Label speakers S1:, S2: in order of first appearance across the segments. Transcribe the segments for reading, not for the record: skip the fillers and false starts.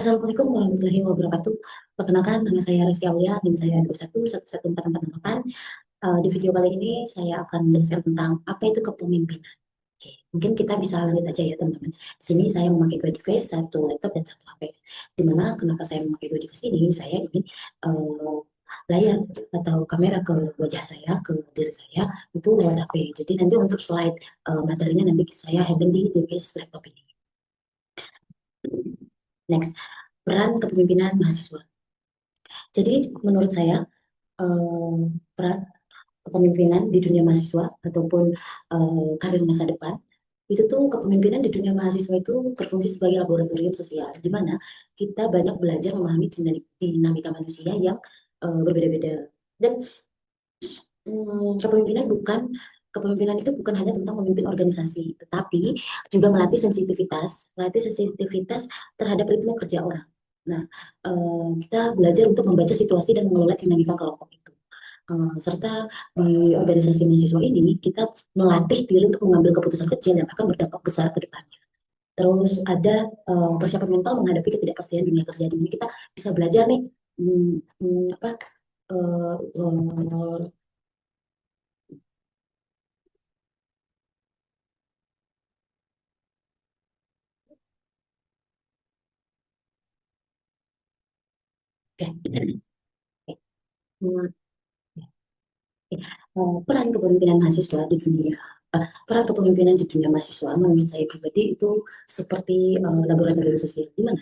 S1: Assalamualaikum warahmatullahi wabarakatuh. Perkenalkan, nama saya Rizky Aulia, NIM saya 21 11444. Di video kali ini saya akan menjelaskan tentang apa itu kepemimpinan. Oke, mungkin kita bisa lanjut aja ya teman-teman. Di sini saya memakai dua device, satu laptop dan satu HP. Dimana kenapa saya memakai dua device ini? Saya ingin layar atau kamera ke wajah saya, ke diri saya itu lewat HP. Jadi nanti untuk slide materinya nanti saya handle di device laptop ini. Next, peran kepemimpinan mahasiswa. Jadi menurut saya peran kepemimpinan di dunia mahasiswa ataupun karir masa depan itu tuh kepemimpinan di dunia mahasiswa itu berfungsi sebagai laboratorium sosial di mana kita banyak belajar memahami dinamika manusia yang berbeda-beda dan kepemimpinan itu bukan hanya tentang memimpin organisasi tetapi juga melatih sensitivitas terhadap ritme kerja orang. Nah, kita belajar untuk membaca situasi dan mengelola dinamika kelompok itu. Serta di organisasi mahasiswa ini kita melatih diri untuk mengambil keputusan kecil yang akan berdampak besar ke depannya. Terus ada persiapan mental menghadapi ketidakpastian dunia kerja. Di kita bisa belajar nih apa uh, uh, okay. Peran kepemimpinan mahasiswa di dunia peran kepemimpinan di dunia mahasiswa menurut saya pribadi itu seperti laboratorium sosial di mana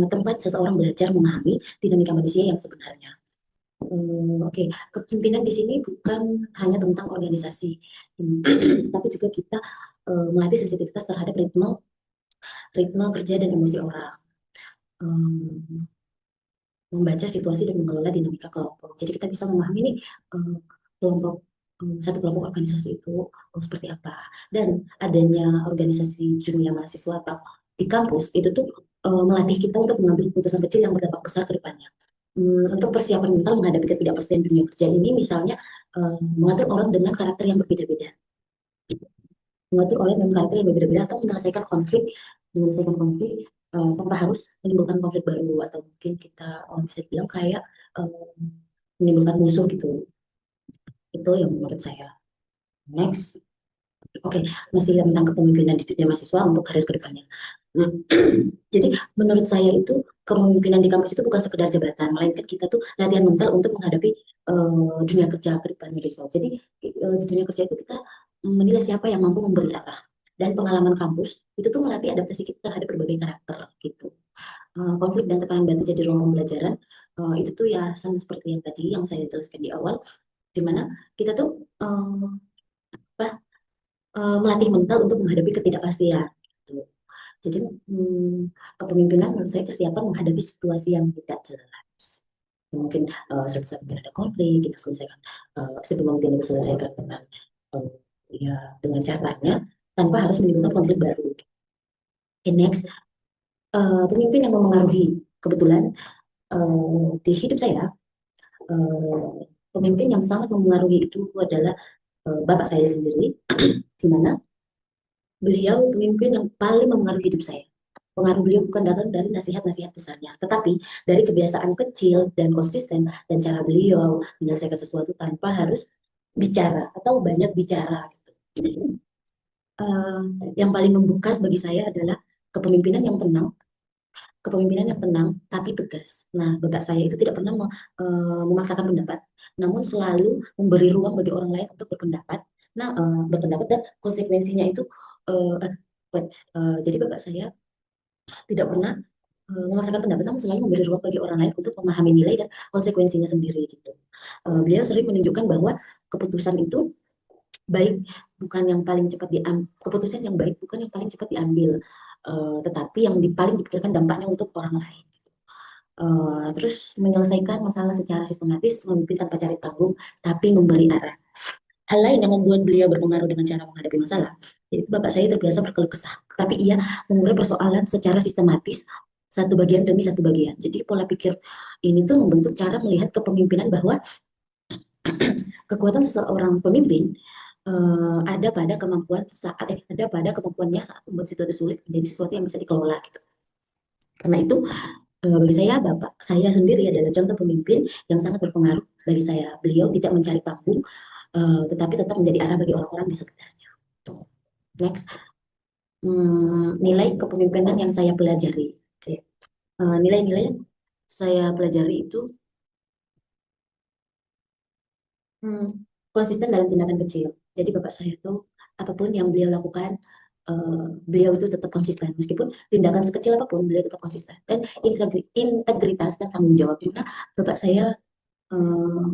S1: tempat seseorang belajar memahami dinamika manusia yang sebenarnya. Oke, kepemimpinan di sini bukan hanya tentang organisasi, tapi juga kita melatih sensitivitas terhadap ritme kerja dan emosi orang. Um, Membaca situasi dan mengelola dinamika kelompok. Jadi kita bisa memahami nih kelompok satu kelompok organisasi itu seperti apa. Dan adanya organisasi dunia mahasiswa atau di kampus itu tuh melatih kita untuk mengambil keputusan kecil yang berdampak besar ke depannya. Untuk persiapan mental menghadapi ketidakpastian dunia kerja ini misalnya mengatur orang dengan karakter yang berbeda-beda. Mengatur orang dengan karakter yang berbeda-beda atau menyelesaikan konflik tanpa harus menimbulkan konflik baru atau mungkin kita bisa bilang kayak menimbulkan musuh gitu. Itu yang menurut saya. Next. Oke, masih tentang kepemimpinan di dunia mahasiswa untuk karir kedepannya. Jadi menurut saya itu kepemimpinan di kampus itu bukan sekedar jabatan, melainkan kita tuh latihan mental untuk menghadapi dunia kerja kedepannya besok. Jadi di dunia kerja itu kita menilai siapa yang mampu memberi arah. Dan pengalaman kampus itu tuh melatih adaptasi kita terhadap berbagai karakter gitu. Konflik dan tekanan batin jadi ruang pembelajaran itu tuh ya sama seperti yang tadi yang saya jelaskan di awal, di mana kita tuh apa melatih mental untuk menghadapi ketidakpastian. Gitu. Jadi kepemimpinan menurut saya kesiapan menghadapi situasi yang tidak jelas. Mungkin suatu saat ada konflik kita selesaikan sebelum kita selesaikan dengan uh, ya dengan caranya tanpa harus menimbulkan konflik baru. Okay, next, pemimpin yang memengaruhi kebetulan di hidup saya pemimpin yang sangat memengaruhi itu adalah bapak saya sendiri, di mana beliau pemimpin yang paling memengaruhi hidup saya. Pengaruh beliau bukan datang dari nasihat-nasihat besarnya, tetapi dari kebiasaan kecil dan konsisten dan cara beliau menyelesaikan sesuatu tanpa harus bicara atau banyak bicara. Gitu. Uh, yang paling membekas bagi saya adalah kepemimpinan yang tenang, kepemimpinan yang tenang tapi tegas. Nah, bapak saya itu tidak pernah memaksakan pendapat, namun selalu memberi ruang bagi orang lain untuk berpendapat. Nah, berpendapat dan konsekuensinya itu uh, jadi bapak saya tidak pernah memaksakan pendapat, namun selalu memberi ruang bagi orang lain untuk memahami nilai dan konsekuensinya sendiri gitu. Beliau sering menunjukkan bahwa keputusan itu baik bukan yang paling cepat diambil, keputusan yang baik bukan yang paling cepat diambil, tetapi yang paling dipikirkan dampaknya untuk orang lain. Terus menyelesaikan masalah secara sistematis, memimpin tanpa cari panggung, tapi memberi arah. Hal lain yang membuat beliau berpengaruh dengan cara menghadapi masalah, yaitu bapak saya terbiasa berkeluh kesah, tapi ia mengurai persoalan secara sistematis, satu bagian demi satu bagian. Jadi pola pikir ini tuh membentuk cara melihat kepemimpinan bahwa kekuatan seseorang pemimpin ada pada kemampuannya saat membuat situasi sulit menjadi sesuatu yang bisa dikelola gitu. Karena itu bagi saya Bapak saya sendiri adalah contoh pemimpin yang sangat berpengaruh bagi saya. Beliau tidak mencari panggung, tetapi tetap menjadi arah bagi orang-orang di sekitarnya. Tuh. Next, nilai kepemimpinan yang saya pelajari. Oke. Nilai-nilai yang saya pelajari itu hmm, konsisten dalam tindakan kecil. Jadi bapak saya tuh apapun yang beliau lakukan, beliau itu tetap konsisten. Meskipun tindakan sekecil apapun, beliau tetap konsisten. Dan integritas dan tanggung jawab juga bapak saya eh,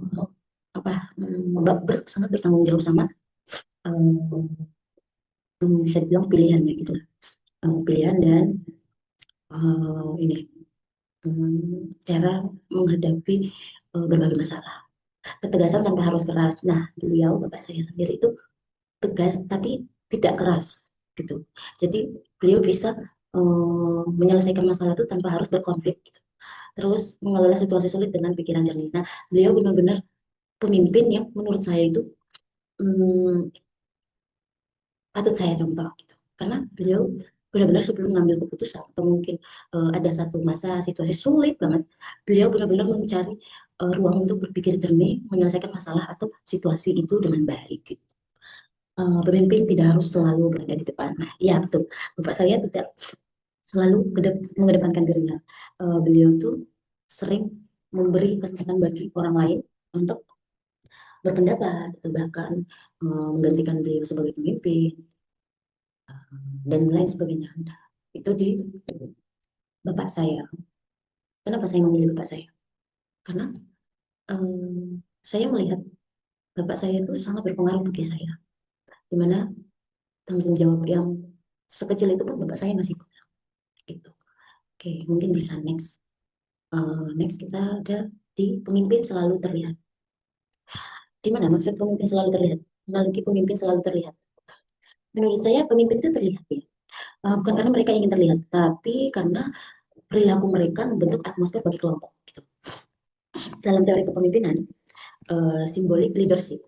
S1: sangat bertanggung jawab sama bisa dibilang pilihannya gitu lah. Pilihan dan ini cara menghadapi berbagai masalah. Ketegasan tanpa harus keras. Nah, beliau bapak saya sendiri itu tegas tapi tidak keras gitu. Jadi beliau bisa menyelesaikan masalah itu tanpa harus berkonflik gitu. Terus mengelola situasi sulit dengan pikiran jernih. Nah, beliau benar-benar pemimpin yang menurut saya itu hmm, patut saya contoh gitu. Karena beliau benar-benar sebelum mengambil keputusan atau mungkin ada satu masa situasi sulit banget, beliau benar-benar mencari ruang untuk berpikir jernih, menyelesaikan masalah atau situasi itu dengan baik gitu. Pemimpin tidak harus selalu berada di depan. Nah, iya betul. Bapak saya tidak selalu mengedepankan dirinya. Beliau tuh sering memberi kesempatan bagi orang lain untuk berpendapat atau bahkan menggantikan beliau sebagai pemimpin dan lain sebagainya. Itu di bapak saya. Kenapa saya memilih bapak saya? Karena saya melihat bapak saya itu sangat berpengaruh bagi saya. Dimana tanggung jawab yang sekecil itu pun bapak saya masih punya. Gitu. Oke, mungkin bisa next. Next kita ada di pemimpin selalu terlihat. Di mana maksud pemimpin selalu terlihat? Analogi pemimpin selalu terlihat. Menurut saya pemimpin itu terlihat ya. Bukan karena mereka ingin terlihat, tapi karena perilaku mereka membentuk atmosfer bagi kelompok. Gitu. Dalam teori kepemimpinan, simbolik leadership,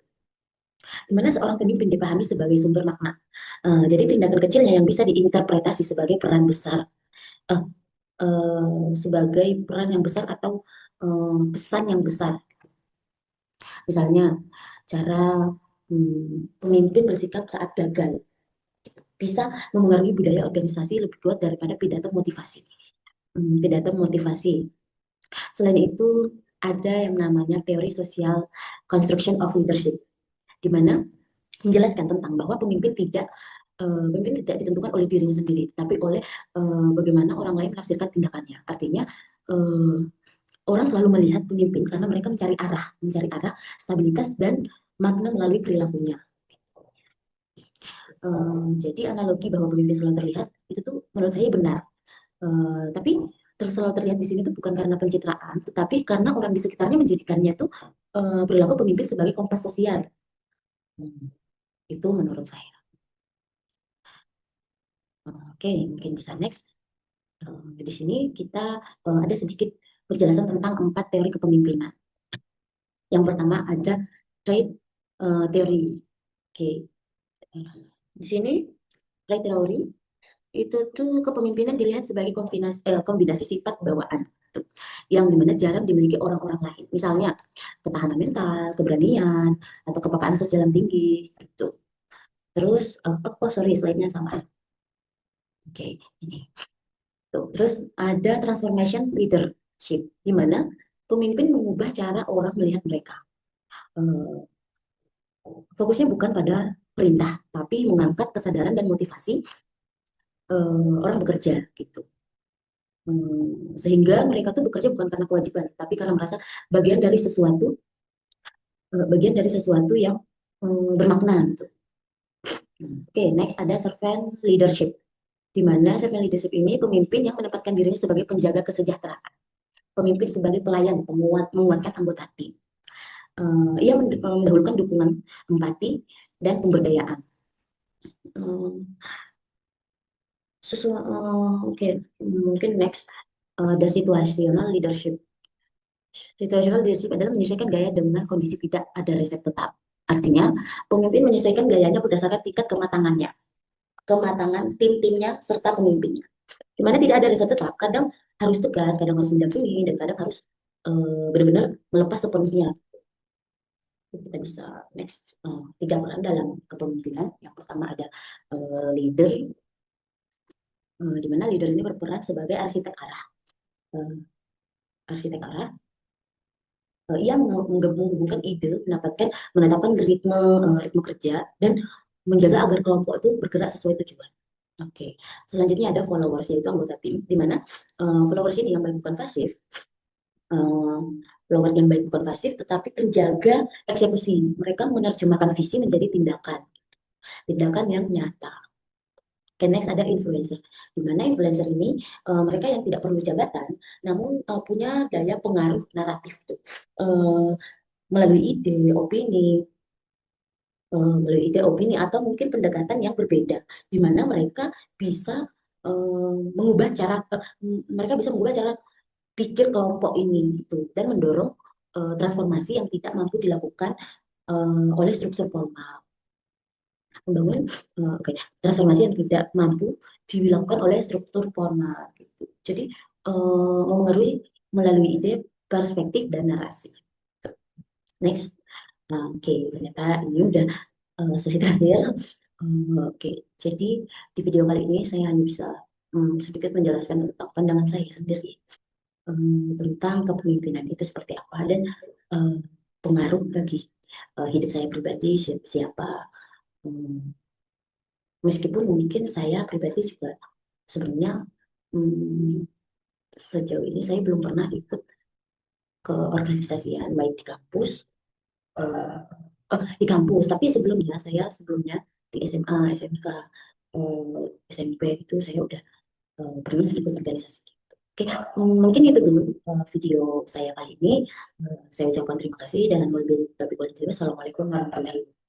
S1: di mana seorang pemimpin dipahami sebagai sumber makna. Jadi tindakan kecilnya yang bisa diinterpretasi sebagai peran besar, uh, sebagai peran yang besar atau pesan yang besar. Misalnya cara pemimpin bersikap saat gagal bisa memengaruhi budaya organisasi lebih kuat daripada pidato motivasi. Pidato motivasi. Selain itu ada yang namanya teori social construction of leadership, di mana menjelaskan tentang bahwa pemimpin tidak ditentukan oleh dirinya sendiri, tapi oleh bagaimana orang lain menafsirkan tindakannya. Artinya uh, orang selalu melihat pemimpin karena mereka mencari arah, stabilitas dan makna melalui perilakunya. Jadi analogi bahwa pemimpin selalu terlihat itu tuh menurut saya benar. Tapi selalu terlihat di sini tuh bukan karena pencitraan, tetapi karena orang di sekitarnya menjadikannya tuh perilaku pemimpin sebagai kompas sosial. Hmm, Itu menurut saya. Oke, mungkin bisa next. Di sini kita ada sedikit penjelasan tentang 4 teori kepemimpinan. Yang pertama ada trait teori. Oke, di sini trait teori itu tuh kepemimpinan dilihat sebagai kombinasi sifat bawaan tuh, yang dimana jarang dimiliki orang-orang lain. Misalnya ketahanan mental, keberanian, atau kepekaan sosial yang tinggi gitu. Terus sorry slide-nya sama. Oke, ini. Tuh. Terus ada transformation leadership di mana pemimpin mengubah cara orang melihat mereka. Eh, Fokusnya bukan pada perintah, tapi mengangkat kesadaran dan motivasi orang bekerja gitu. Sehingga mereka tuh bekerja bukan karena kewajiban, tapi karena merasa bagian dari sesuatu, yang bermakna gitu. Oke, next ada servant leadership, di mana servant leadership ini pemimpin yang menempatkan dirinya sebagai penjaga kesejahteraan, pemimpin sebagai pelayan, menguatkan anggota tim. Ia mendahulukan dukungan, empati, dan pemberdayaan. Oke, mungkin next ada situational leadership. Situational leadership adalah menyesuaikan gaya dengan kondisi, tidak ada resep tetap. Artinya, pemimpin menyesuaikan gayanya berdasarkan tingkat kematangan tim-timnya, serta pemimpinnya. Di mana tidak ada resep tetap. Kadang harus tegas, kadang harus mendampingi, dan kadang harus benar-benar melepas sepenuhnya. Kita bisa next, tiga peran dalam kepemimpinan. Yang pertama ada leader, di mana leader ini berperan sebagai arsitek arah. Eh, arsitek arah, ia menghubungkan ide, menetapkan ritme kerja, dan menjaga agar kelompok itu bergerak sesuai tujuan. Oke, selanjutnya ada followers, yaitu anggota tim, di mana followers ini yang baik bukan pasif, uh, follower yang baik bukan pasif, tetapi penjaga eksekusi. Mereka menerjemahkan visi menjadi tindakan, tindakan yang nyata. Oke, next ada influencer, di mana influencer ini mereka yang tidak perlu jabatan, namun punya daya pengaruh naratif tuh. Uh, melalui ide, opini, atau mungkin pendekatan yang berbeda, di mana mereka bisa mengubah cara mereka bisa mengubah cara pikir kelompok ini gitu, dan mendorong transformasi yang tidak mampu dilakukan oleh struktur formal, membangun transformasi yang tidak mampu dilakukan oleh struktur formal gitu. Jadi memengaruhi melalui ide, perspektif, dan narasi. Next. Oke, ternyata ini udah slide terakhir. Oke, jadi di video kali ini saya hanya bisa sedikit menjelaskan tentang pandangan saya sendiri tentang kepemimpinan itu seperti apa, dan eh, pengaruh bagi hidup saya pribadi siapa. Hmm, Meskipun mungkin saya pribadi juga sebenarnya hmm, sejauh ini saya belum pernah ikut ke organisasian baik di kampus, eh, di kampus, tapi sebelumnya di SMA, SMK, SMP itu saya udah pernah ikut organisasi gitu. Oke, mungkin itu dulu video saya kali ini. Saya ucapkan terima kasih, dan wabillahi taufiq wal hidayah. Assalamualaikum warahmatullahi wabarakatuh.